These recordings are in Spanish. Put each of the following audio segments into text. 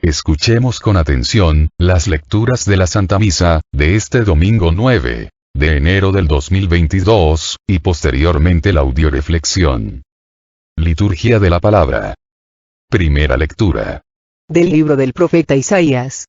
Escuchemos con atención, las lecturas de la Santa Misa, de este domingo 9 de enero del 2022, y posteriormente la audioreflexión. Liturgia de la Palabra. Primera lectura. Del libro del profeta Isaías.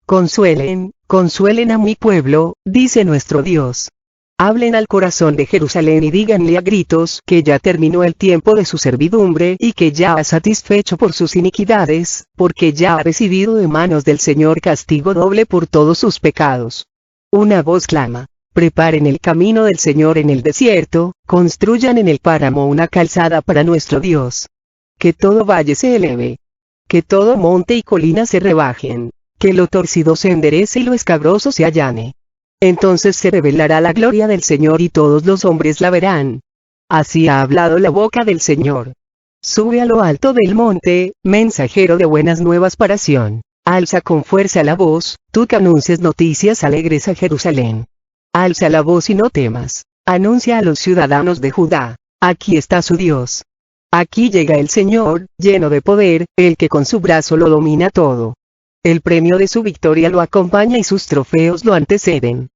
Consuelen, consuelen a mi pueblo, dice nuestro Dios. Hablen al corazón de Jerusalén y díganle a gritos que ya terminó el tiempo de su servidumbre y que ya ha satisfecho por sus iniquidades, porque ya ha recibido de manos del Señor castigo doble por todos sus pecados. Una voz clama: preparen el camino del Señor en el desierto, construyan en el páramo una calzada para nuestro Dios. Que todo valle se eleve, que todo monte y colina se rebajen, que lo torcido se enderece y lo escabroso se allane. Entonces se revelará la gloria del Señor y todos los hombres la verán. Así ha hablado la boca del Señor. Sube a lo alto del monte, mensajero de buenas nuevas para Sión. Alza con fuerza la voz, tú que anuncias noticias alegres a Jerusalén. Alza la voz y no temas. Anuncia a los ciudadanos de Judá: aquí está su Dios. Aquí llega el Señor, lleno de poder, el que con su brazo lo domina todo. El premio de su victoria lo acompaña y sus trofeos lo anteceden.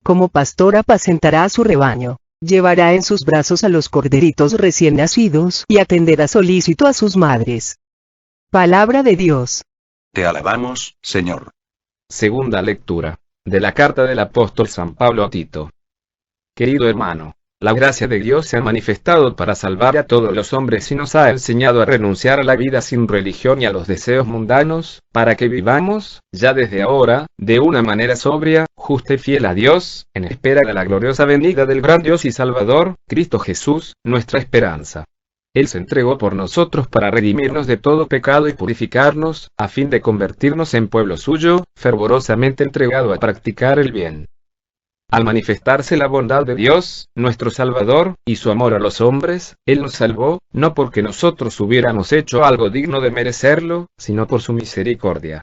Como pastor apacentará a su rebaño, llevará en sus brazos a los corderitos recién nacidos y atenderá solícito a sus madres. Palabra de Dios. Te alabamos, Señor. Segunda lectura, de la carta del apóstol San Pablo a Tito. Querido hermano, la gracia de Dios se ha manifestado para salvar a todos los hombres y nos ha enseñado a renunciar a la vida sin religión y a los deseos mundanos, para que vivamos, ya desde ahora, de una manera sobria, justa y fiel a Dios, en espera de la gloriosa venida del gran Dios y Salvador, Cristo Jesús, nuestra esperanza. Él se entregó por nosotros para redimirnos de todo pecado y purificarnos, a fin de convertirnos en pueblo suyo, fervorosamente entregado a practicar el bien. Al manifestarse la bondad de Dios, nuestro Salvador, y su amor a los hombres, Él nos salvó, no porque nosotros hubiéramos hecho algo digno de merecerlo, sino por su misericordia.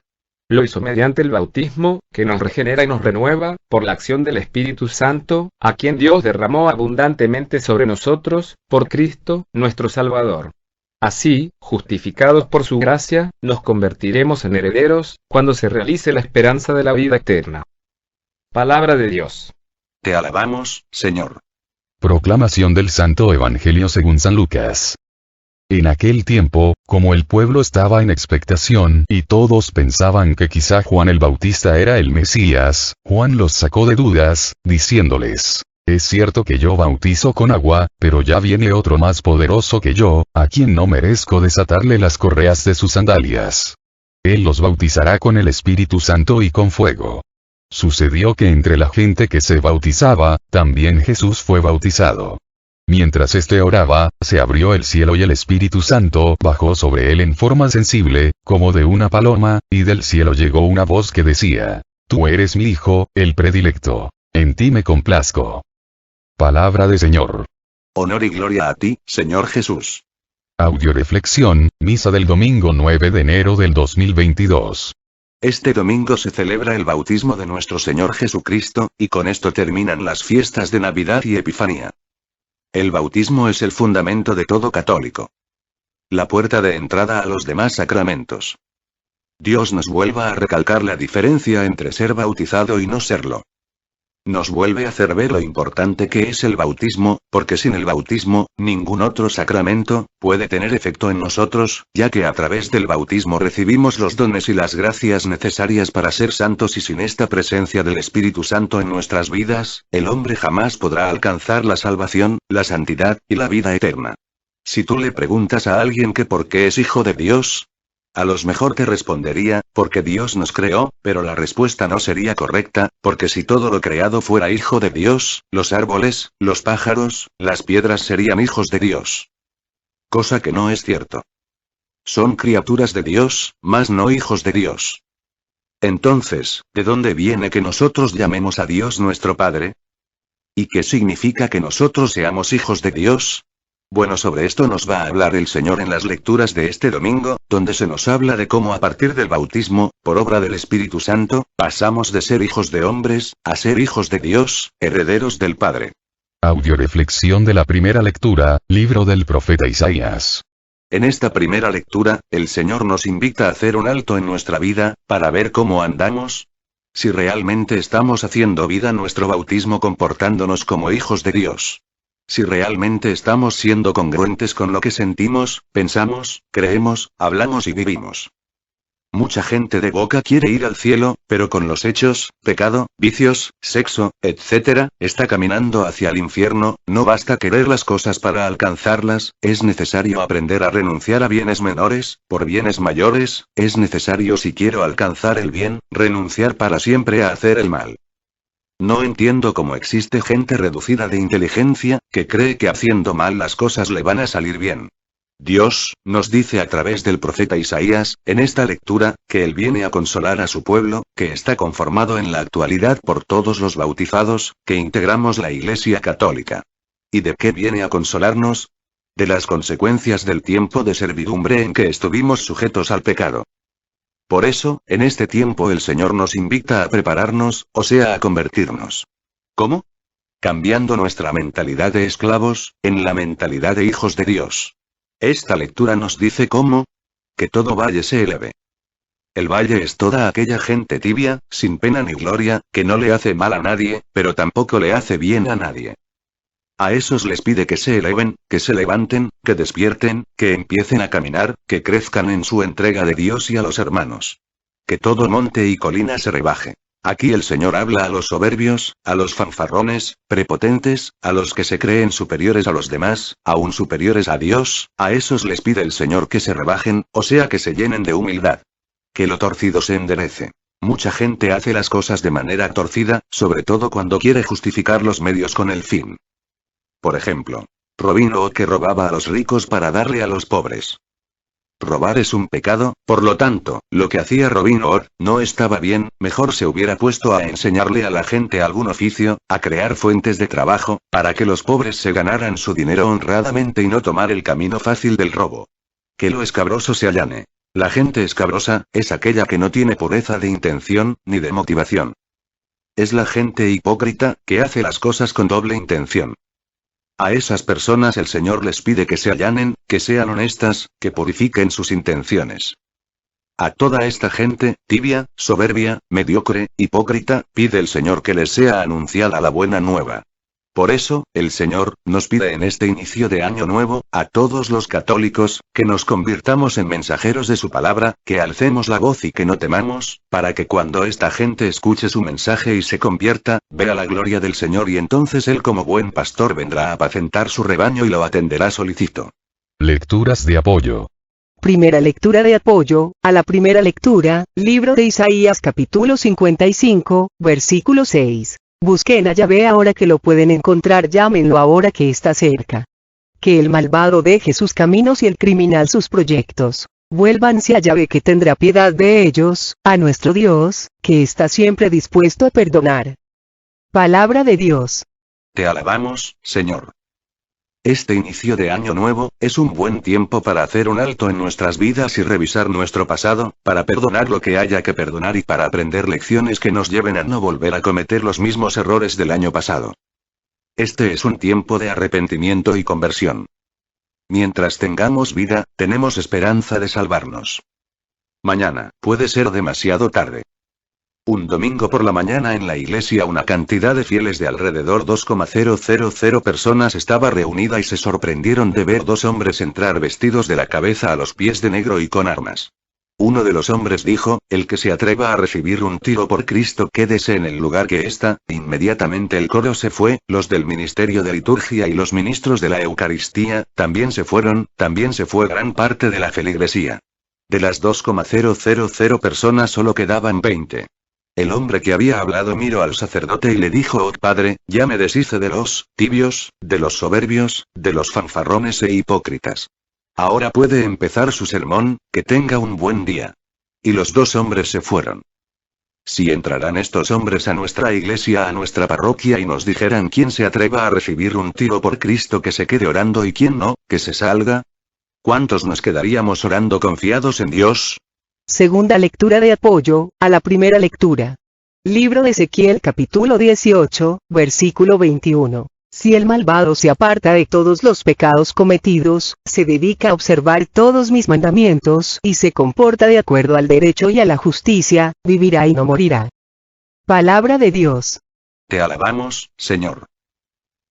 Lo hizo mediante el bautismo, que nos regenera y nos renueva, por la acción del Espíritu Santo, a quien Dios derramó abundantemente sobre nosotros, por Cristo, nuestro Salvador. Así, justificados por su gracia, nos convertiremos en herederos, cuando se realice la esperanza de la vida eterna. Palabra de Dios. Te alabamos, Señor. Proclamación del Santo Evangelio según San Lucas. En aquel tiempo, como el pueblo estaba en expectación y todos pensaban que quizá Juan el Bautista era el Mesías, Juan los sacó de dudas, diciéndoles: es cierto que yo bautizo con agua, pero ya viene otro más poderoso que yo, a quien no merezco desatarle las correas de sus sandalias. Él los bautizará con el Espíritu Santo y con fuego. Sucedió que entre la gente que se bautizaba, también Jesús fue bautizado. Mientras éste oraba, se abrió el cielo y el Espíritu Santo bajó sobre él en forma sensible, como de una paloma, y del cielo llegó una voz que decía: tú eres mi Hijo, el predilecto. En ti me complazco. Palabra del Señor. Honor y gloria a ti, Señor Jesús. Audioreflexión, misa del domingo 9 de enero del 2022. Este domingo se celebra el bautismo de nuestro Señor Jesucristo, y con esto terminan las fiestas de Navidad y Epifanía. El bautismo es el fundamento de todo católico. La puerta de entrada a los demás sacramentos. Dios nos vuelva a recalcar la diferencia entre ser bautizado y no serlo. Nos vuelve a hacer ver lo importante que es el bautismo, porque sin el bautismo, ningún otro sacramento puede tener efecto en nosotros, ya que a través del bautismo recibimos los dones y las gracias necesarias para ser santos, y sin esta presencia del Espíritu Santo en nuestras vidas, el hombre jamás podrá alcanzar la salvación, la santidad y la vida eterna. Si tú le preguntas a alguien que por qué es hijo de Dios, a lo mejor te respondería: porque Dios nos creó, pero la respuesta no sería correcta, porque si todo lo creado fuera hijo de Dios, los árboles, los pájaros, las piedras serían hijos de Dios. Cosa que no es cierto. Son criaturas de Dios, mas no hijos de Dios. Entonces, ¿de dónde viene que nosotros llamemos a Dios nuestro Padre? ¿Y qué significa que nosotros seamos hijos de Dios? Bueno, sobre esto nos va a hablar el Señor en las lecturas de este domingo, donde se nos habla de cómo a partir del bautismo, por obra del Espíritu Santo, pasamos de ser hijos de hombres, a ser hijos de Dios, herederos del Padre. Audioreflexión de la primera lectura, libro del profeta Isaías. En esta primera lectura, el Señor nos invita a hacer un alto en nuestra vida, para ver cómo andamos. Si realmente estamos haciendo vida nuestro bautismo comportándonos como hijos de Dios. Si realmente estamos siendo congruentes con lo que sentimos, pensamos, creemos, hablamos y vivimos. Mucha gente de boca quiere ir al cielo, pero con los hechos, pecado, vicios, sexo, etc., está caminando hacia el infierno. No basta querer las cosas para alcanzarlas, es necesario aprender a renunciar a bienes menores, por bienes mayores. Es necesario, si quiero alcanzar el bien, renunciar para siempre a hacer el mal. No entiendo cómo existe gente reducida de inteligencia, que cree que haciendo mal las cosas le van a salir bien. Dios, nos dice a través del profeta Isaías, en esta lectura, que Él viene a consolar a su pueblo, que está conformado en la actualidad por todos los bautizados, que integramos la Iglesia Católica. ¿Y de qué viene a consolarnos? De las consecuencias del tiempo de servidumbre en que estuvimos sujetos al pecado. Por eso, en este tiempo el Señor nos invita a prepararnos, o sea, a convertirnos. ¿Cómo? Cambiando nuestra mentalidad de esclavos, en la mentalidad de hijos de Dios. Esta lectura nos dice cómo. Que todo valle se eleve. El valle es toda aquella gente tibia, sin pena ni gloria, que no le hace mal a nadie, pero tampoco le hace bien a nadie. A esos les pide que se eleven, que se levanten, que despierten, que empiecen a caminar, que crezcan en su entrega de Dios y a los hermanos. Que todo monte y colina se rebaje. Aquí el Señor habla a los soberbios, a los fanfarrones, prepotentes, a los que se creen superiores a los demás, aún superiores a Dios. A esos les pide el Señor que se rebajen, o sea, que se llenen de humildad. Que lo torcido se enderece. Mucha gente hace las cosas de manera torcida, sobre todo cuando quiere justificar los medios con el fin. Por ejemplo, Robin Hood, que robaba a los ricos para darle a los pobres. Robar es un pecado, por lo tanto, lo que hacía Robin Hood no estaba bien. Mejor se hubiera puesto a enseñarle a la gente algún oficio, a crear fuentes de trabajo, para que los pobres se ganaran su dinero honradamente y no tomar el camino fácil del robo. Que lo escabroso se allane. La gente escabrosa es aquella que no tiene pureza de intención, ni de motivación. Es la gente hipócrita, que hace las cosas con doble intención. A esas personas el Señor les pide que se allanen, que sean honestas, que purifiquen sus intenciones. A toda esta gente, tibia, soberbia, mediocre, hipócrita, pide el Señor que les sea anunciada la buena nueva. Por eso, el Señor nos pide en este inicio de año nuevo, a todos los católicos, que nos convirtamos en mensajeros de su palabra, que alcemos la voz y que no temamos, para que cuando esta gente escuche su mensaje y se convierta, vea la gloria del Señor y entonces Él como buen pastor vendrá a apacentar su rebaño y lo atenderá solícito. Lecturas de apoyo. Primera lectura de apoyo, a la primera lectura, libro de Isaías capítulo 55, versículo 6. Busquen a Yahvé ahora que lo pueden encontrar, llámenlo ahora que está cerca. Que el malvado deje sus caminos y el criminal sus proyectos. Vuélvanse a Yahvé que tendrá piedad de ellos, a nuestro Dios, que está siempre dispuesto a perdonar. Palabra de Dios. Te alabamos, Señor. Este inicio de año nuevo, es un buen tiempo para hacer un alto en nuestras vidas y revisar nuestro pasado, para perdonar lo que haya que perdonar y para aprender lecciones que nos lleven a no volver a cometer los mismos errores del año pasado. Este es un tiempo de arrepentimiento y conversión. Mientras tengamos vida, tenemos esperanza de salvarnos. Mañana, puede ser demasiado tarde. Un domingo por la mañana en la iglesia una cantidad de fieles de alrededor 2,000 personas estaba reunida y se sorprendieron de ver dos hombres entrar vestidos de la cabeza a los pies de negro y con armas. Uno de los hombres dijo, el que se atreva a recibir un tiro por Cristo quédese en el lugar que está. Inmediatamente el coro se fue, los del ministerio de liturgia y los ministros de la Eucaristía, también se fueron, también se fue gran parte de la feligresía. De las 2,000 personas solo quedaban 20. El hombre que había hablado miró al sacerdote y le dijo: oh padre, ya me deshice de los tibios, de los soberbios, de los fanfarrones e hipócritas. Ahora puede empezar su sermón, que tenga un buen día. Y los dos hombres se fueron. Si entraran estos hombres a nuestra iglesia, a nuestra parroquia y nos dijeran quién se atreva a recibir un tiro por Cristo que se quede orando y quién no, que se salga. ¿Cuántos nos quedaríamos orando confiados en Dios? Segunda lectura de apoyo, a la primera lectura. Libro de Ezequiel capítulo 18, versículo 21. Si el malvado se aparta de todos los pecados cometidos, se dedica a observar todos mis mandamientos y se comporta de acuerdo al derecho y a la justicia, vivirá y no morirá. Palabra de Dios. Te alabamos, Señor.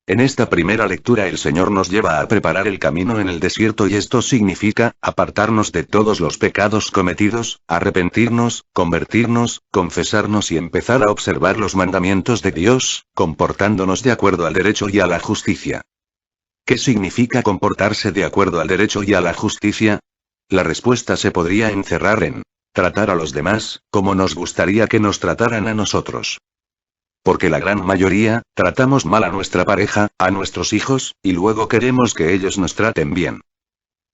En esta primera lectura el Señor nos lleva a preparar el camino en el desierto y esto significa, apartarnos de todos los pecados cometidos, arrepentirnos, convertirnos, confesarnos y empezar a observar los mandamientos de Dios, comportándonos de acuerdo al derecho y a la justicia. ¿Qué significa comportarse de acuerdo al derecho y a la justicia? La respuesta se podría encerrar en tratar a los demás, como nos gustaría que nos trataran a nosotros. Porque la gran mayoría, tratamos mal a nuestra pareja, a nuestros hijos, y luego queremos que ellos nos traten bien.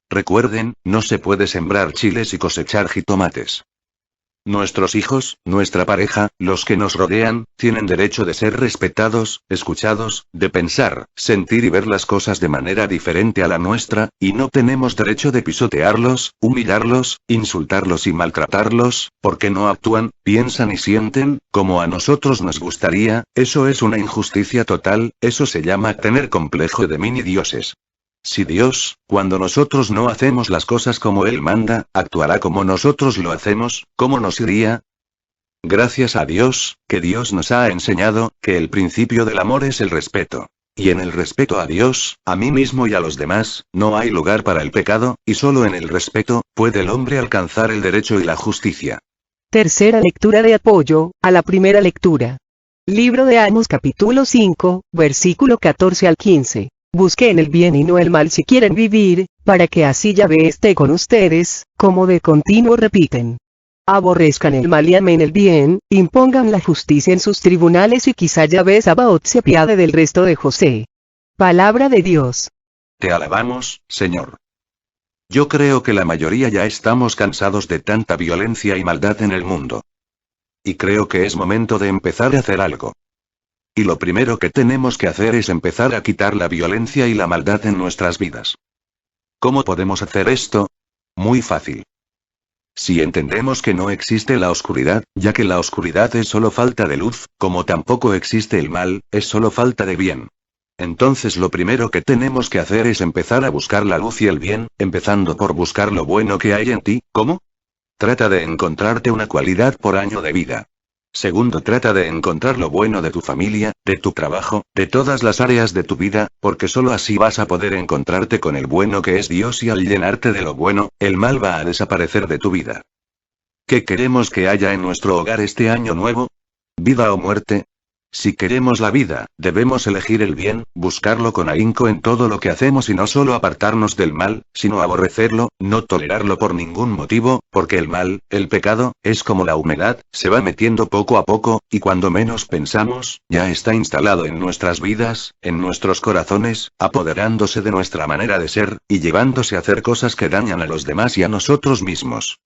Recuerden, no se puede sembrar chiles y cosechar jitomates. Nuestros hijos, nuestra pareja, los que nos rodean, tienen derecho de ser respetados, escuchados, de pensar, sentir y ver las cosas de manera diferente a la nuestra, y no tenemos derecho de pisotearlos, humillarlos, insultarlos y maltratarlos, porque no actúan, piensan y sienten, como a nosotros nos gustaría. Eso es una injusticia total, eso se llama tener complejo de mini dioses. Si Dios, cuando nosotros no hacemos las cosas como Él manda, actuará como nosotros lo hacemos, ¿cómo nos iría? Gracias a Dios, que Dios nos ha enseñado, que el principio del amor es el respeto. Y en el respeto a Dios, a mí mismo y a los demás, no hay lugar para el pecado, y solo en el respeto, puede el hombre alcanzar el derecho y la justicia. Tercera lectura de apoyo, a la primera lectura. Libro de Amos capítulo 5, versículo 14 al 15. Busquen el bien y no el mal si quieren vivir, para que así Yahvé esté con ustedes, como de continuo repiten. Aborrezcan el mal y amen el bien, impongan la justicia en sus tribunales y quizá Yahvé Sabaoth se apiade del resto de José. Palabra de Dios. Te alabamos, Señor. Yo creo que la mayoría ya estamos cansados de tanta violencia y maldad en el mundo. Y creo que es momento de empezar a hacer algo. Y lo primero que tenemos que hacer es empezar a quitar la violencia y la maldad en nuestras vidas. ¿Cómo podemos hacer esto? Muy fácil. Si entendemos que no existe la oscuridad, ya que la oscuridad es solo falta de luz, como tampoco existe el mal, es solo falta de bien. Entonces lo primero que tenemos que hacer es empezar a buscar la luz y el bien, empezando por buscar lo bueno que hay en ti. ¿Cómo? Trata de encontrarte una cualidad por año de vida. Segundo, trata de encontrar lo bueno de tu familia, de tu trabajo, de todas las áreas de tu vida, porque solo así vas a poder encontrarte con el bueno que es Dios y al llenarte de lo bueno, el mal va a desaparecer de tu vida. ¿Qué queremos que haya en nuestro hogar este año nuevo? ¿Vida o muerte? Si queremos la vida, debemos elegir el bien, buscarlo con ahínco en todo lo que hacemos y no solo apartarnos del mal, sino aborrecerlo, no tolerarlo por ningún motivo, porque el mal, el pecado, es como la humedad, se va metiendo poco a poco, y cuando menos pensamos, ya está instalado en nuestras vidas, en nuestros corazones, apoderándose de nuestra manera de ser, y llevándose a hacer cosas que dañan a los demás y a nosotros mismos.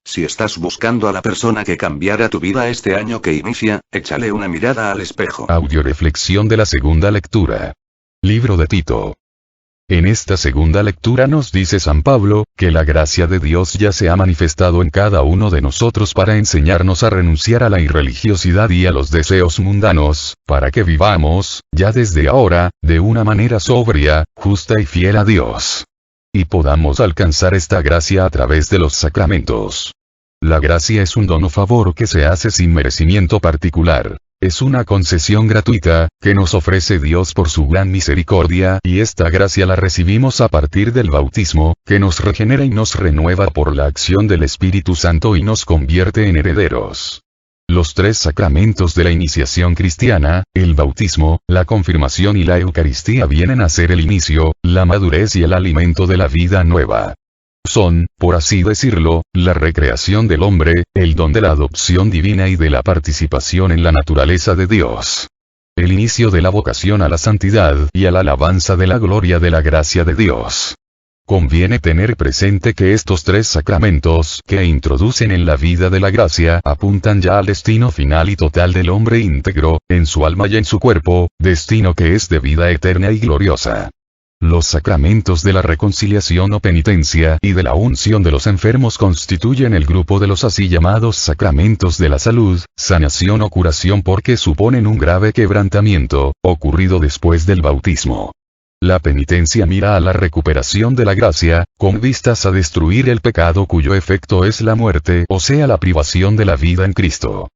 Si estás buscando a la persona que cambiará tu vida este año que inicia, échale una mirada al espejo. Audioreflexión de la segunda lectura. Libro de Tito. En esta segunda lectura nos dice San Pablo, que la gracia de Dios ya se ha manifestado en cada uno de nosotros para enseñarnos a renunciar a la irreligiosidad y a los deseos mundanos, para que vivamos, ya desde ahora, de una manera sobria, justa y fiel a Dios. Y podamos alcanzar esta gracia a través de los sacramentos. La gracia es un don o favor que se hace sin merecimiento particular. Es una concesión gratuita, que nos ofrece Dios por su gran misericordia, y esta gracia la recibimos a partir del bautismo, que nos regenera y nos renueva por la acción del Espíritu Santo y nos convierte en herederos. Los tres sacramentos de la iniciación cristiana, el bautismo, la confirmación y la Eucaristía vienen a ser el inicio, la madurez y el alimento de la vida nueva. Son, por así decirlo, la recreación del hombre, el don de la adopción divina y de la participación en la naturaleza de Dios. El inicio de la vocación a la santidad y a la alabanza de la gloria de la gracia de Dios. Conviene tener presente que estos tres sacramentos que introducen en la vida de la gracia apuntan ya al destino final y total del hombre íntegro, en su alma y en su cuerpo, destino que es de vida eterna y gloriosa. Los sacramentos de la reconciliación o penitencia y de la unción de los enfermos constituyen el grupo de los así llamados sacramentos de la salud, sanación o curación porque suponen un grave quebrantamiento, ocurrido después del bautismo. La penitencia mira a la recuperación de la gracia, con vistas a destruir el pecado cuyo efecto es la muerte o sea la privación de la vida en Cristo.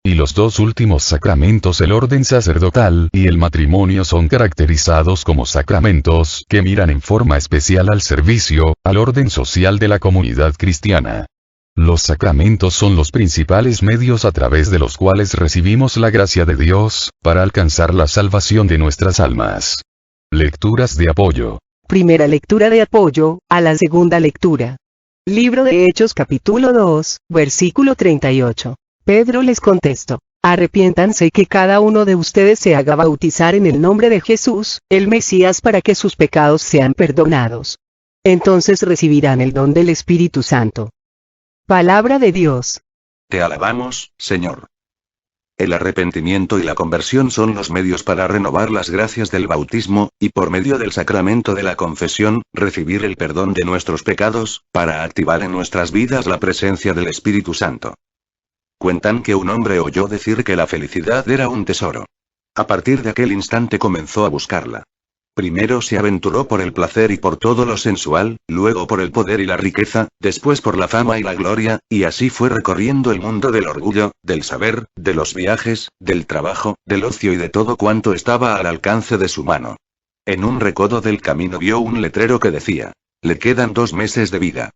Y los dos últimos sacramentos, el orden sacerdotal y el matrimonio, son caracterizados como sacramentos que miran en forma especial al servicio, al orden social de la comunidad cristiana. Los sacramentos son los principales medios a través de los cuales recibimos la gracia de Dios, para alcanzar la salvación de nuestras almas. Lecturas de apoyo. Primera lectura de apoyo, a la segunda lectura. Libro de Hechos capítulo 2, versículo 38. Pedro les contestó: arrepiéntanse y que cada uno de ustedes se haga bautizar en el nombre de Jesús, el Mesías, para que sus pecados sean perdonados. Entonces recibirán el don del Espíritu Santo. Palabra de Dios. Te alabamos, Señor. El arrepentimiento y la conversión son los medios para renovar las gracias del bautismo, y por medio del sacramento de la confesión, recibir el perdón de nuestros pecados, para activar en nuestras vidas la presencia del Espíritu Santo. Cuentan que un hombre oyó decir que la felicidad era un tesoro. A partir de aquel instante comenzó a buscarla. Primero se aventuró por el placer y por todo lo sensual, luego por el poder y la riqueza, después por la fama y la gloria, y así fue recorriendo el mundo del orgullo, del saber, de los viajes, del trabajo, del ocio y de todo cuanto estaba al alcance de su mano. En un recodo del camino vio un letrero que decía: le quedan 2 meses de vida.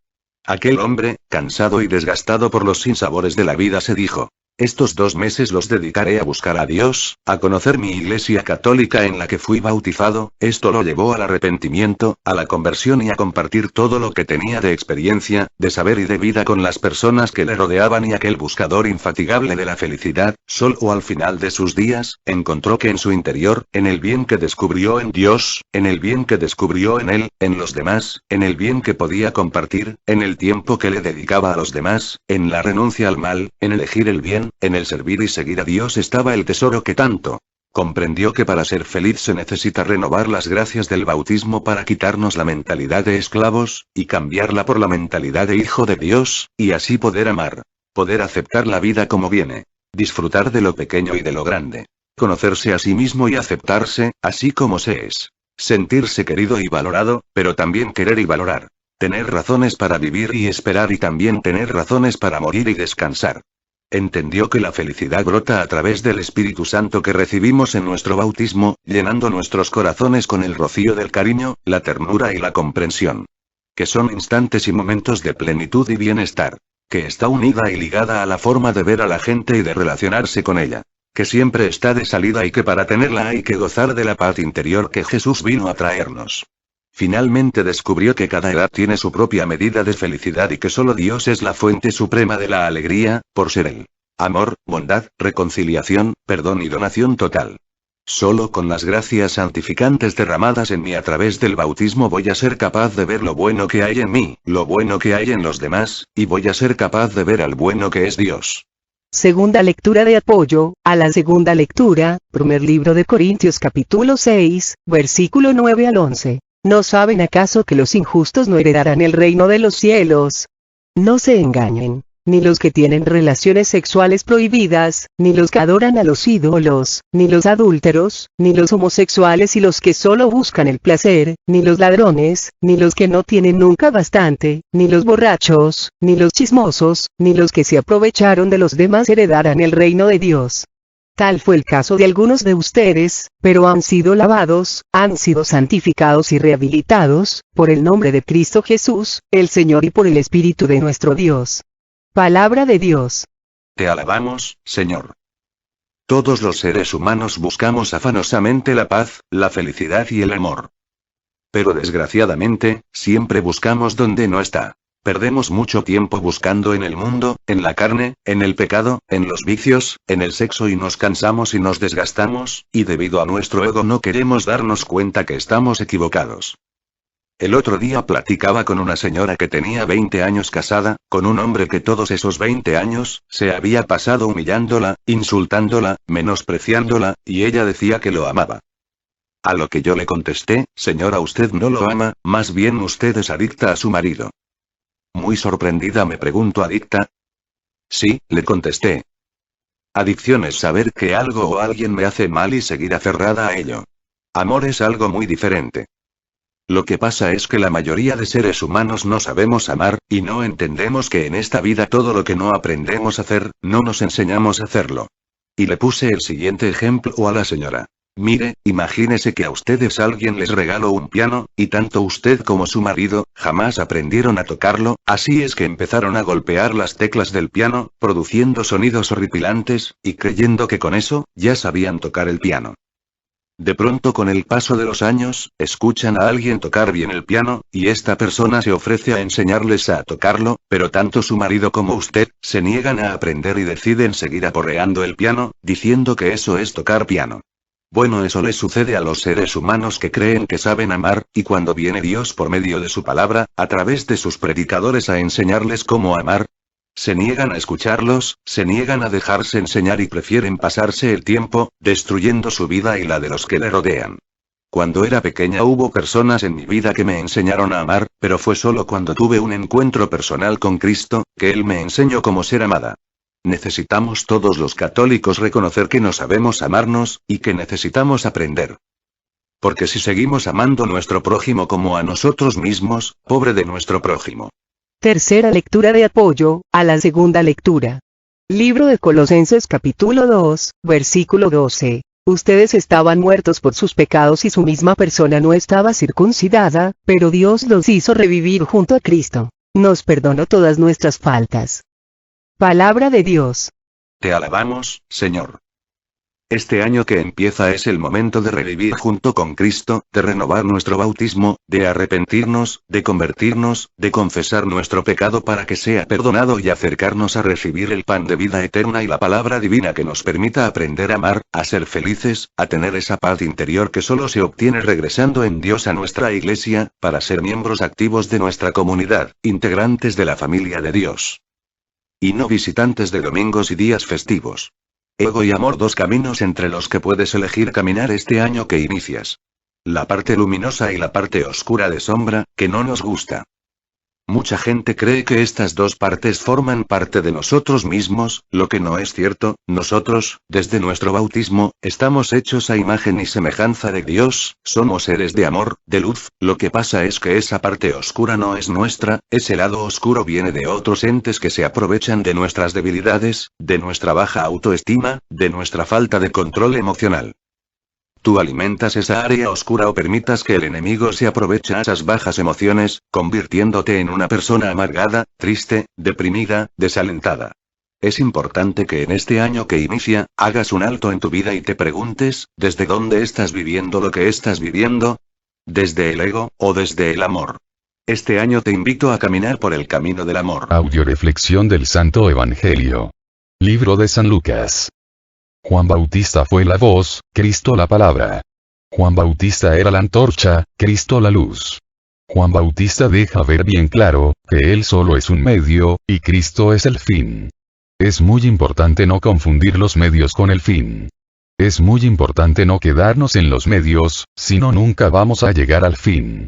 Aquel hombre, cansado y desgastado por los sinsabores de la vida, se dijo: estos 2 meses los dedicaré a buscar a Dios, a conocer mi iglesia católica en la que fui bautizado. Esto lo llevó al arrepentimiento, a la conversión y a compartir todo lo que tenía de experiencia, de saber y de vida con las personas que le rodeaban, y aquel buscador infatigable de la felicidad, solo al final de sus días, encontró que en su interior, en el bien que descubrió en Dios, en el bien que descubrió en él, en los demás, en el bien que podía compartir, en el tiempo que le dedicaba a los demás, en la renuncia al mal, en elegir el bien, en el servir y seguir a Dios estaba el tesoro que tanto. Comprendió que para ser feliz se necesita renovar las gracias del bautismo para quitarnos la mentalidad de esclavos, y cambiarla por la mentalidad de hijo de Dios, y así poder amar. Poder aceptar la vida como viene. Disfrutar de lo pequeño y de lo grande. Conocerse a sí mismo y aceptarse, así como se es. Sentirse querido y valorado, pero también querer y valorar. Tener razones para vivir y esperar, y también tener razones para morir y descansar. Entendió que la felicidad brota a través del Espíritu Santo que recibimos en nuestro bautismo, llenando nuestros corazones con el rocío del cariño, la ternura y la comprensión. Que son instantes y momentos de plenitud y bienestar. Que está unida y ligada a la forma de ver a la gente y de relacionarse con ella. Que siempre está de salida y que para tenerla hay que gozar de la paz interior que Jesús vino a traernos. Finalmente descubrió que cada edad tiene su propia medida de felicidad y que solo Dios es la fuente suprema de la alegría, por ser Él. Amor, bondad, reconciliación, perdón y donación total. Solo con las gracias santificantes derramadas en mí a través del bautismo voy a ser capaz de ver lo bueno que hay en mí, lo bueno que hay en los demás, y voy a ser capaz de ver al bueno que es Dios. Segunda lectura de apoyo, a la segunda lectura, primer libro de Corintios capítulo 6, versículo 9 al 11. ¿No saben acaso que los injustos no heredarán el reino de los cielos? No se engañen, ni los que tienen relaciones sexuales prohibidas, ni los que adoran a los ídolos, ni los adúlteros, ni los homosexuales y los que solo buscan el placer, ni los ladrones, ni los que no tienen nunca bastante, ni los borrachos, ni los chismosos, ni los que se aprovecharon de los demás heredarán el reino de Dios. Tal fue el caso de algunos de ustedes, pero han sido lavados, han sido santificados y rehabilitados, por el nombre de Cristo Jesús, el Señor, y por el Espíritu de nuestro Dios. Palabra de Dios. Te alabamos, Señor. Todos los seres humanos buscamos afanosamente la paz, la felicidad y el amor. Pero desgraciadamente, siempre buscamos donde no está. Perdemos mucho tiempo buscando en el mundo, en la carne, en el pecado, en los vicios, en el sexo, y nos cansamos y nos desgastamos, y debido a nuestro ego no queremos darnos cuenta que estamos equivocados. El otro día platicaba con una señora que tenía 20 años casada, con un hombre que todos esos 20 años, se había pasado humillándola, insultándola, menospreciándola, y ella decía que lo amaba. A lo que yo le contesté, señora, usted no lo ama, más bien usted es adicta a su marido. Muy sorprendida me preguntó, ¿adicta? Sí, le contesté. Adicción es saber que algo o alguien me hace mal y seguir aferrada a ello. Amor es algo muy diferente. Lo que pasa es que la mayoría de seres humanos no sabemos amar, y no entendemos que en esta vida todo lo que no aprendemos a hacer, no nos enseñamos a hacerlo. Y le puse el siguiente ejemplo a la señora. Mire, imagínese que a ustedes alguien les regaló un piano, y tanto usted como su marido, jamás aprendieron a tocarlo, así es que empezaron a golpear las teclas del piano, produciendo sonidos horripilantes, y creyendo que con eso, ya sabían tocar el piano. De pronto, con el paso de los años, escuchan a alguien tocar bien el piano, y esta persona se ofrece a enseñarles a tocarlo, pero tanto su marido como usted, se niegan a aprender y deciden seguir aporreando el piano, diciendo que eso es tocar piano. Bueno, eso les sucede a los seres humanos que creen que saben amar, y cuando viene Dios por medio de su palabra, a través de sus predicadores a enseñarles cómo amar, se niegan a escucharlos, se niegan a dejarse enseñar y prefieren pasarse el tiempo, destruyendo su vida y la de los que le rodean. Cuando era pequeña hubo personas en mi vida que me enseñaron a amar, pero fue solo cuando tuve un encuentro personal con Cristo, que Él me enseñó cómo ser amada. Necesitamos todos los católicos reconocer que no sabemos amarnos, y que necesitamos aprender. Porque si seguimos amando a nuestro prójimo como a nosotros mismos, pobre de nuestro prójimo. Tercera lectura de apoyo a la segunda lectura. Libro de Colosenses capítulo 2, versículo 12. Ustedes estaban muertos por sus pecados y su misma persona no estaba circuncidada, pero Dios los hizo revivir junto a Cristo. Nos perdonó todas nuestras faltas. Palabra de Dios. Te alabamos, Señor. Este año que empieza es el momento de revivir junto con Cristo, de renovar nuestro bautismo, de arrepentirnos, de convertirnos, de confesar nuestro pecado para que sea perdonado y acercarnos a recibir el pan de vida eterna y la palabra divina que nos permita aprender a amar, a ser felices, a tener esa paz interior que solo se obtiene regresando en Dios a nuestra iglesia, para ser miembros activos de nuestra comunidad, integrantes de la familia de Dios. Y no visitantes de domingos y días festivos. Ego y amor, dos caminos entre los que puedes elegir caminar este año que inicias. La parte luminosa y la parte oscura de sombra, que no nos gusta. Mucha gente cree que estas dos partes forman parte de nosotros mismos, lo que no es cierto. Nosotros, desde nuestro bautismo, estamos hechos a imagen y semejanza de Dios, somos seres de amor, de luz. Lo que pasa es que esa parte oscura no es nuestra, ese lado oscuro viene de otros entes que se aprovechan de nuestras debilidades, de nuestra baja autoestima, de nuestra falta de control emocional. Tú alimentas esa área oscura o permitas que el enemigo se aproveche a esas bajas emociones, convirtiéndote en una persona amargada, triste, deprimida, desalentada. Es importante que en este año que inicia, hagas un alto en tu vida y te preguntes, ¿desde dónde estás viviendo lo que estás viviendo? ¿Desde el ego, o desde el amor? Este año te invito a caminar por el camino del amor. Audioreflexión del Santo Evangelio. Libro de San Lucas. Juan Bautista fue la voz, Cristo la palabra. Juan Bautista era la antorcha, Cristo la luz. Juan Bautista deja ver bien claro, que él solo es un medio, y Cristo es el fin. Es muy importante no confundir los medios con el fin. Es muy importante no quedarnos en los medios, sino nunca vamos a llegar al fin.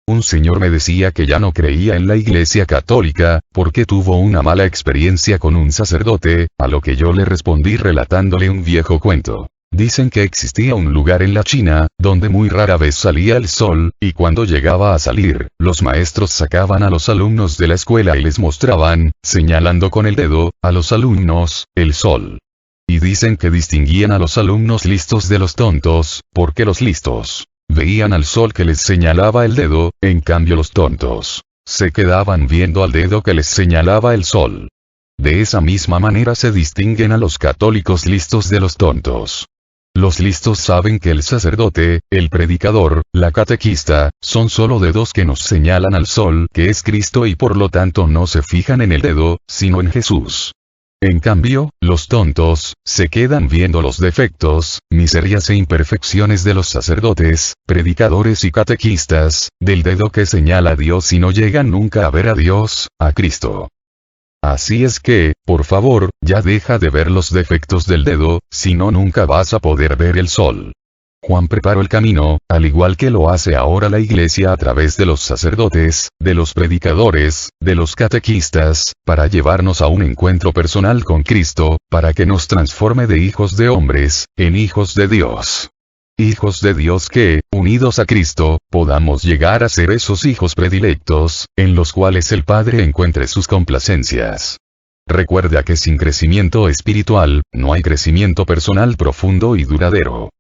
Un señor me decía que ya no creía en la Iglesia Católica, porque tuvo una mala experiencia con un sacerdote, a lo que yo le respondí relatándole un viejo cuento. Dicen que existía un lugar en la China, donde muy rara vez salía el sol, y cuando llegaba a salir, los maestros sacaban a los alumnos de la escuela y les mostraban, señalando con el dedo, a los alumnos, el sol. Y dicen que distinguían a los alumnos listos de los tontos, porque los listos veían al sol que les señalaba el dedo, en cambio los tontos se quedaban viendo al dedo que les señalaba el sol. De esa misma manera se distinguen a los católicos listos de los tontos. Los listos saben que el sacerdote, el predicador, la catequista, son solo dedos que nos señalan al sol, que es Cristo, y por lo tanto no se fijan en el dedo, sino en Jesús. En cambio, los tontos, se quedan viendo los defectos, miserias e imperfecciones de los sacerdotes, predicadores y catequistas, del dedo que señala a Dios, y no llegan nunca a ver a Dios, a Cristo. Así es que, por favor, ya deja de ver los defectos del dedo, si no nunca vas a poder ver el sol. Juan preparó el camino, al igual que lo hace ahora la Iglesia a través de los sacerdotes, de los predicadores, de los catequistas, para llevarnos a un encuentro personal con Cristo, para que nos transforme de hijos de hombres, en hijos de Dios. Hijos de Dios que, unidos a Cristo, podamos llegar a ser esos hijos predilectos, en los cuales el Padre encuentre sus complacencias. Recuerda que sin crecimiento espiritual, no hay crecimiento personal profundo y duradero.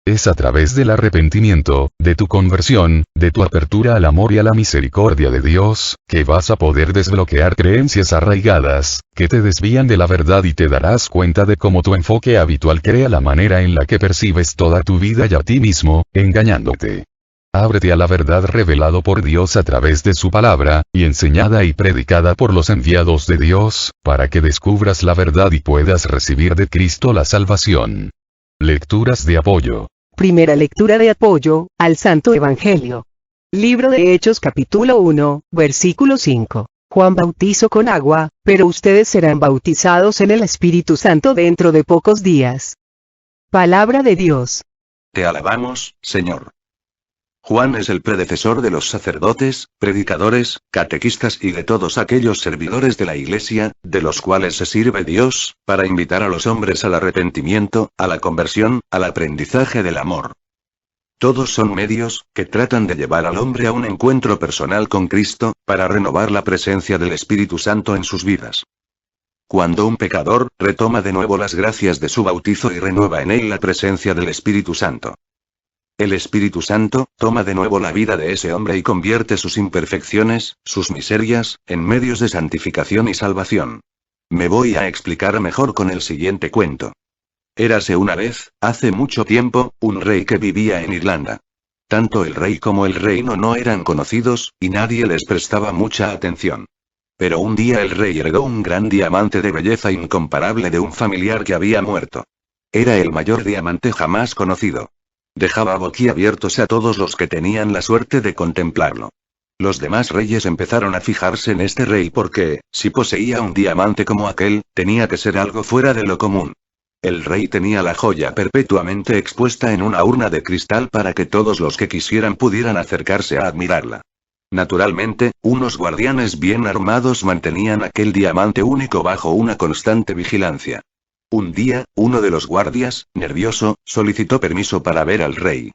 Es a través del arrepentimiento, de tu conversión, de tu apertura al amor y a la misericordia de Dios, que vas a poder desbloquear creencias arraigadas, que te desvían de la verdad y te darás cuenta de cómo tu enfoque habitual crea la manera en la que percibes toda tu vida y a ti mismo, engañándote. Ábrete a la verdad revelado por Dios a través de su palabra, y enseñada y predicada por los enviados de Dios, para que descubras la verdad y puedas recibir de Cristo la salvación. Lecturas de apoyo. Primera lectura de apoyo, al Santo Evangelio. Libro de Hechos capítulo 1, versículo 5. Juan bautizó con agua, pero ustedes serán bautizados en el Espíritu Santo dentro de pocos días. Palabra de Dios. Te alabamos, Señor. Juan es el predecesor de los sacerdotes, predicadores, catequistas y de todos aquellos servidores de la Iglesia, de los cuales se sirve Dios, para invitar a los hombres al arrepentimiento, a la conversión, al aprendizaje del amor. Todos son medios, que tratan de llevar al hombre a un encuentro personal con Cristo, para renovar la presencia del Espíritu Santo en sus vidas. Cuando un pecador, retoma de nuevo las gracias de su bautizo y renueva en él la presencia del Espíritu Santo. El Espíritu Santo, toma de nuevo la vida de ese hombre y convierte sus imperfecciones, sus miserias, en medios de santificación y salvación. Me voy a explicar mejor con el siguiente cuento. Érase una vez, hace mucho tiempo, un rey que vivía en Irlanda. Tanto el rey como el reino no eran conocidos, y nadie les prestaba mucha atención. Pero un día el rey heredó un gran diamante de belleza incomparable de un familiar que había muerto. Era el mayor diamante jamás conocido. Dejaba boquiabiertos a todos los que tenían la suerte de contemplarlo. Los demás reyes empezaron a fijarse en este rey porque, si poseía un diamante como aquel, tenía que ser algo fuera de lo común. El rey tenía la joya perpetuamente expuesta en una urna de cristal para que todos los que quisieran pudieran acercarse a admirarla. Naturalmente, unos guardianes bien armados mantenían aquel diamante único bajo una constante vigilancia. Un día, uno de los guardias, nervioso, solicitó permiso para ver al rey.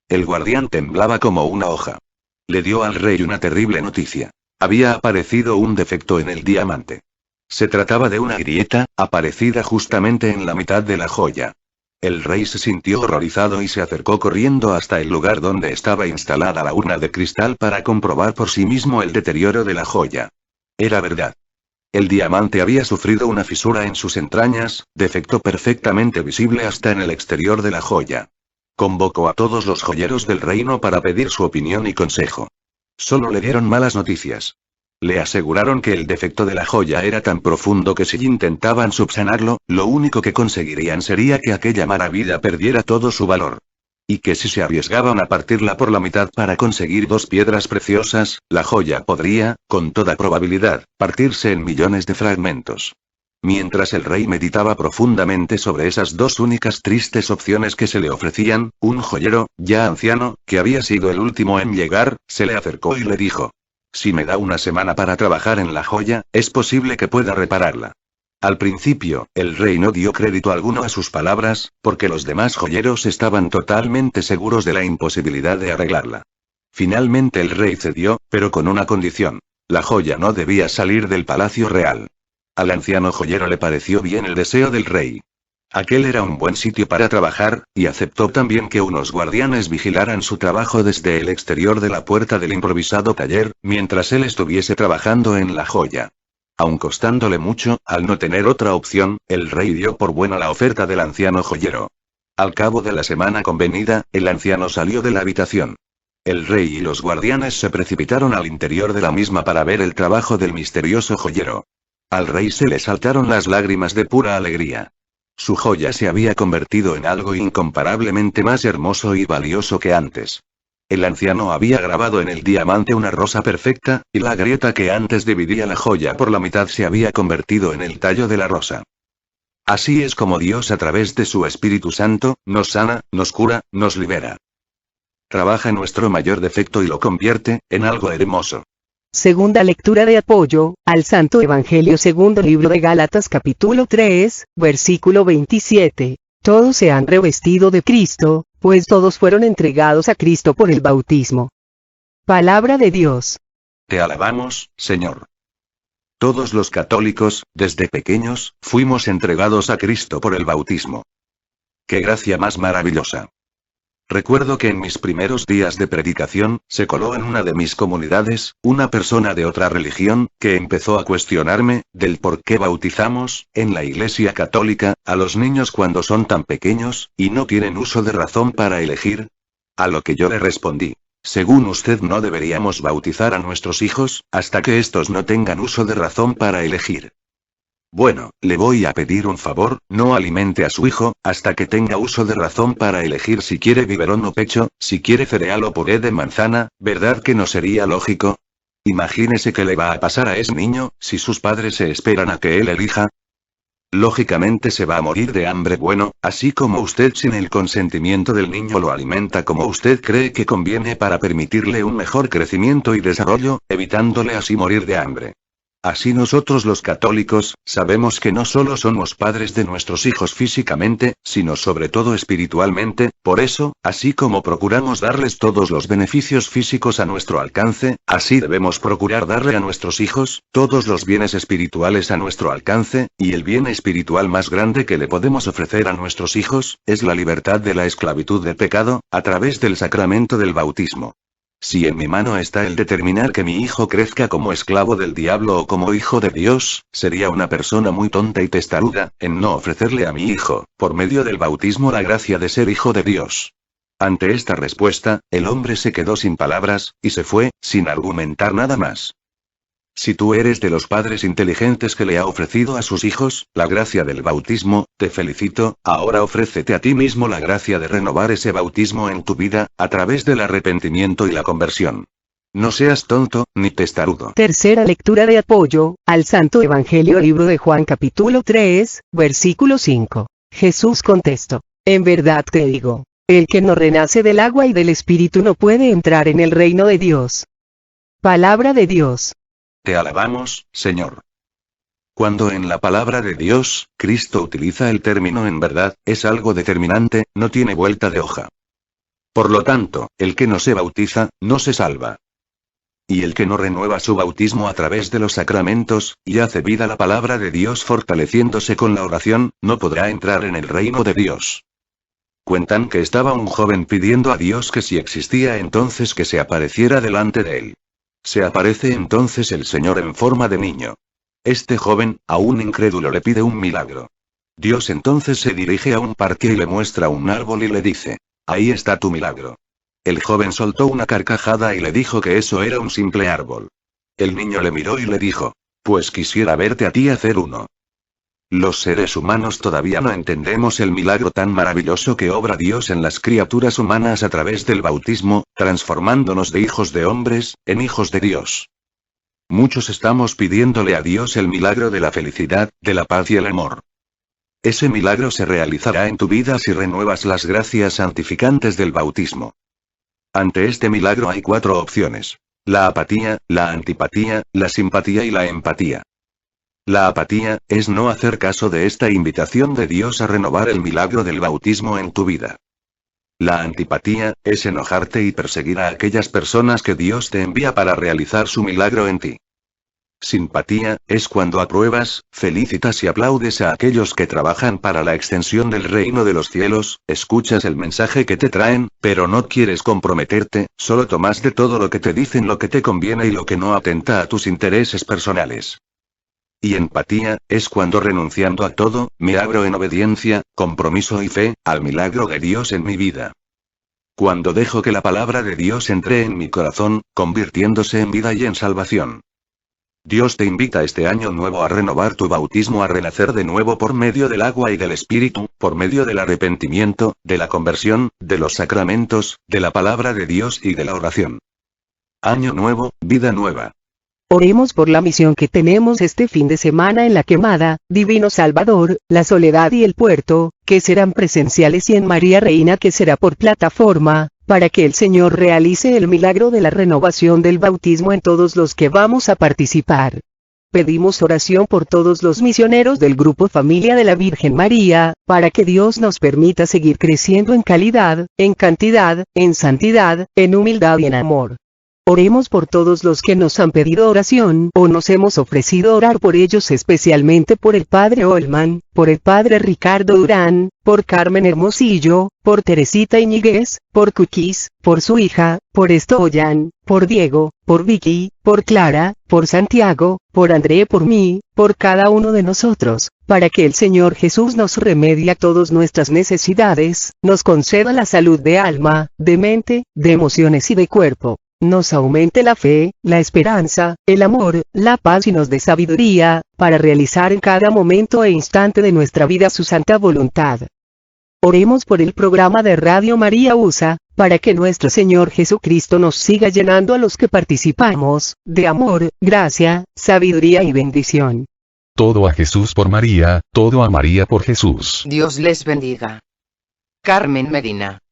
El guardián temblaba como una hoja. Le dio al rey una terrible noticia. Había aparecido un defecto en el diamante. Se trataba de una grieta, aparecida justamente en la mitad de la joya. El rey se sintió horrorizado y se acercó corriendo hasta el lugar donde estaba instalada la urna de cristal para comprobar por sí mismo el deterioro de la joya. Era verdad. El diamante había sufrido una fisura en sus entrañas, defecto perfectamente visible hasta en el exterior de la joya. Convocó a todos los joyeros del reino para pedir su opinión y consejo. Solo le dieron malas noticias. Le aseguraron que el defecto de la joya era tan profundo que si intentaban subsanarlo, lo único que conseguirían sería que aquella maravilla perdiera todo su valor. Y que si se arriesgaban a partirla por la mitad para conseguir 2 piedras preciosas, la joya podría, con toda probabilidad, partirse en millones de fragmentos. Mientras el rey meditaba profundamente sobre esas 2 únicas tristes opciones que se le ofrecían, un joyero, ya anciano, que había sido el último en llegar, se le acercó y le dijo: «Si me da una semana para trabajar en la joya, es posible que pueda repararla». Al principio, el rey no dio crédito alguno a sus palabras, porque los demás joyeros estaban totalmente seguros de la imposibilidad de arreglarla. Finalmente el rey cedió, pero con una condición: la joya no debía salir del palacio real. Al anciano joyero le pareció bien el deseo del rey. Aquel era un buen sitio para trabajar, y aceptó también que unos guardianes vigilaran su trabajo desde el exterior de la puerta del improvisado taller, mientras él estuviese trabajando en la joya. Aun costándole mucho, al no tener otra opción, el rey dio por buena la oferta del anciano joyero. Al cabo de la semana convenida, el anciano salió de la habitación. El rey y los guardianes se precipitaron al interior de la misma para ver el trabajo del misterioso joyero. Al rey se le saltaron las lágrimas de pura alegría. Su joya se había convertido en algo incomparablemente más hermoso y valioso que antes. El anciano había grabado en el diamante una rosa perfecta, y la grieta que antes dividía la joya por la mitad se había convertido en el tallo de la rosa. Así es como Dios a través de su Espíritu Santo, nos sana, nos cura, nos libera. Trabaja en nuestro mayor defecto y lo convierte en algo hermoso. Segunda lectura de apoyo al Santo Evangelio, segundo libro de Gálatas, capítulo 3, versículo 27. Todos se han revestido de Cristo, pues todos fueron entregados a Cristo por el bautismo. Palabra de Dios. Te alabamos, Señor. Todos los católicos, desde pequeños, fuimos entregados a Cristo por el bautismo. ¡Qué gracia más maravillosa! Recuerdo que en mis primeros días de predicación, se coló en una de mis comunidades, una persona de otra religión, que empezó a cuestionarme, del por qué bautizamos, en la Iglesia Católica, a los niños cuando son tan pequeños, y no tienen uso de razón para elegir. A lo que yo le respondí: según usted no deberíamos bautizar a nuestros hijos, hasta que estos no tengan uso de razón para elegir. Bueno, le voy a pedir un favor, no alimente a su hijo, hasta que tenga uso de razón para elegir si quiere biberón o pecho, si quiere cereal o puré de manzana, ¿verdad que no sería lógico? Imagínese qué le va a pasar a ese niño, si sus padres se esperan a que él elija. Lógicamente se va a morir de hambre. Bueno, así como usted sin el consentimiento del niño lo alimenta como usted cree que conviene para permitirle un mejor crecimiento y desarrollo, evitándole así morir de hambre. Así nosotros los católicos, sabemos que no solo somos padres de nuestros hijos físicamente, sino sobre todo espiritualmente, por eso, así como procuramos darles todos los beneficios físicos a nuestro alcance, así debemos procurar darle a nuestros hijos, todos los bienes espirituales a nuestro alcance, y el bien espiritual más grande que le podemos ofrecer a nuestros hijos, es la libertad de la esclavitud del pecado, a través del sacramento del bautismo. Si en mi mano está el determinar que mi hijo crezca como esclavo del diablo o como hijo de Dios, sería una persona muy tonta y testaruda, en no ofrecerle a mi hijo, por medio del bautismo, la gracia de ser hijo de Dios. Ante esta respuesta, el hombre se quedó sin palabras, y se fue, sin argumentar nada más. Si tú eres de los padres inteligentes que le ha ofrecido a sus hijos la gracia del bautismo, te felicito. Ahora ofrécete a ti mismo la gracia de renovar ese bautismo en tu vida, a través del arrepentimiento y la conversión. No seas tonto, ni testarudo. Tercera lectura de apoyo al Santo Evangelio, libro de Juan, capítulo 3, versículo 5. Jesús contestó: en verdad te digo, el que no renace del agua y del Espíritu no puede entrar en el reino de Dios. Palabra de Dios. Te alabamos, Señor. Cuando en la palabra de Dios, Cristo utiliza el término en verdad, es algo determinante, no tiene vuelta de hoja. Por lo tanto, el que no se bautiza, no se salva. Y el que no renueva su bautismo a través de los sacramentos, y hace vida la palabra de Dios fortaleciéndose con la oración, no podrá entrar en el reino de Dios. Cuentan que estaba un joven pidiendo a Dios que si existía entonces que se apareciera delante de él. Se aparece entonces el Señor en forma de niño. Este joven, aún incrédulo, le pide un milagro. Dios entonces se dirige a un parque y le muestra un árbol y le dice: ahí está tu milagro. El joven soltó una carcajada y le dijo que eso era un simple árbol. El niño le miró y le dijo: pues quisiera verte a ti hacer uno. Los seres humanos todavía no entendemos el milagro tan maravilloso que obra Dios en las criaturas humanas a través del bautismo, transformándonos de hijos de hombres, en hijos de Dios. Muchos estamos pidiéndole a Dios el milagro de la felicidad, de la paz y el amor. Ese milagro se realizará en tu vida si renuevas las gracias santificantes del bautismo. Ante este milagro hay 4 opciones: la apatía, la antipatía, la simpatía y la empatía. La apatía, es no hacer caso de esta invitación de Dios a renovar el milagro del bautismo en tu vida. La antipatía, es enojarte y perseguir a aquellas personas que Dios te envía para realizar su milagro en ti. Simpatía, es cuando apruebas, felicitas y aplaudes a aquellos que trabajan para la extensión del reino de los cielos, escuchas el mensaje que te traen, pero no quieres comprometerte, solo tomas de todo lo que te dicen lo que te conviene y lo que no atenta a tus intereses personales. Y empatía, es cuando renunciando a todo, me abro en obediencia, compromiso y fe, al milagro de Dios en mi vida. Cuando dejo que la palabra de Dios entre en mi corazón, convirtiéndose en vida y en salvación. Dios te invita este año nuevo a renovar tu bautismo, a renacer de nuevo por medio del agua y del Espíritu, por medio del arrepentimiento, de la conversión, de los sacramentos, de la palabra de Dios y de la oración. Año nuevo, vida nueva. Oremos por la misión que tenemos este fin de semana en La Quemada, Divino Salvador, La Soledad y El Puerto, que serán presenciales, y en María Reina, que será por plataforma, para que el Señor realice el milagro de la renovación del bautismo en todos los que vamos a participar. Pedimos oración por todos los misioneros del Grupo Familia de la Virgen María, para que Dios nos permita seguir creciendo en calidad, en cantidad, en santidad, en humildad y en amor. Oremos por todos los que nos han pedido oración o nos hemos ofrecido orar por ellos, especialmente por el Padre Olman, por el Padre Ricardo Durán, por Carmen Hermosillo, por Teresita Iñiguez, por Cuquis, por su hija, por Estoyan, por Diego, por Vicky, por Clara, por Santiago, por André, por mí, por cada uno de nosotros, para que el Señor Jesús nos remedie todas nuestras necesidades, nos conceda la salud de alma, de mente, de emociones y de cuerpo. Nos aumente la fe, la esperanza, el amor, la paz y nos dé sabiduría, para realizar en cada momento e instante de nuestra vida su santa voluntad. Oremos por el programa de Radio María USA, para que nuestro Señor Jesucristo nos siga llenando a los que participamos, de amor, gracia, sabiduría y bendición. Todo a Jesús por María, todo a María por Jesús. Dios les bendiga. Carmen Medina.